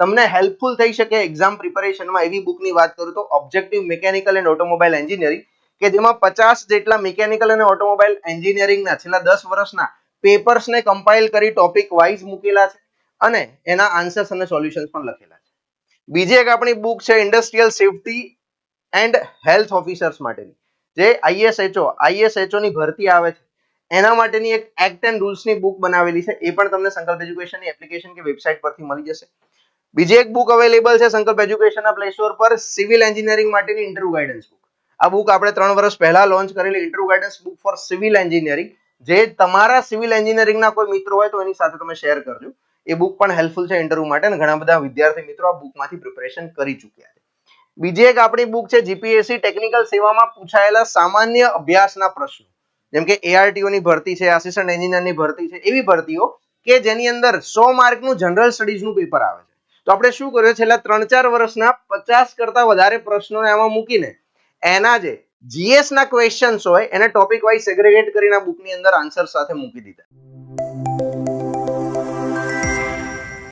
તમને હેલ્પફુલ થઈ શકે એક્ઝામ પ્રિપેરેશનમાં એવી બુકની વાત કરું તો objective mechanical and automobile engineering, કે જેમાં 50 જેટલા મિકેનિકલ અને ઓટોમોબાઈલ એન્જિનિયરિંગના છેલ્લા 10 વર્ષના પેપર્સને કમ્પાઇલ કરી ટોપિક વાઇઝ મૂકેલા છે અને એના આન્સર્સ અને સોલ્યુશન્સ પણ લખેલા છે. બીજી એક આપણી બુક છે industrial safety and health officers માટેની, જે આઈએસએચઓ ની ભરતી આવે છે એના માટેની એક એક્ટ એન્ડ રૂલ્સ ની બુક બનાવેલી છે. એ પણ તમને સંકલ્પ એજ્યુકેશનની એપ્લિકેશન કે વેબસાઇટ પરથી મળી જશે. બીજી એક બુક અવેલેબલ છે સંકલ્પ એજ્યુકેશનના પ્લે સ્ટોર પર, સિવિલ એન્જિનિયરિંગ માટેની ઇન્ટરવ્યુ ગાઈડન્સ બુક. આ બુક આપણે 3 વર્ષ પહેલા લોન્ચ કરેલી interview guidance book for civil engineering, જે તમારા સિવિલ એન્જિનિયરિંગના કોઈ મિત્રો હોય તો એની સાથે તમે શેર કરજો. એ બુક પણ હેલ્પફુલ છે ઇન્ટરવ્યુ માટે અને ઘણા બધા વિદ્યાર્થી મિત્રો આ બુકમાંથી પ્રિપેરેશન કરી ચૂક્યા છે. બીજી એક આપણી બુક છે જીપીએસસી ટેકનિકલ સેવામાં પૂછાયેલા સામાન્ય અભ્યાસના પ્રશ્નો, જેમ કે એઆરટીઓ ની ભરતી છે, આસિસ્ટન્ટ એન્જિનિયરની ભરતી છે, એવી ભરતીઓ કે જેની અંદર 100 માર્કનું જનરલ સ્ટડીઝનું પેપર આવે છે. તો આપણે શું કર્યું, છેલ્લા 3-4 વર્ષના 50 કરતા વધારે પ્રશ્નોને આમાં મૂકીને એના જે જીએસ ના ક્વેશ્ચન્સ હોય એને ટોપિક વાઇઝ સેગ્રેગેટ કરીને આ બુકની અંદર આન્સર સાથે મૂકી દીધા.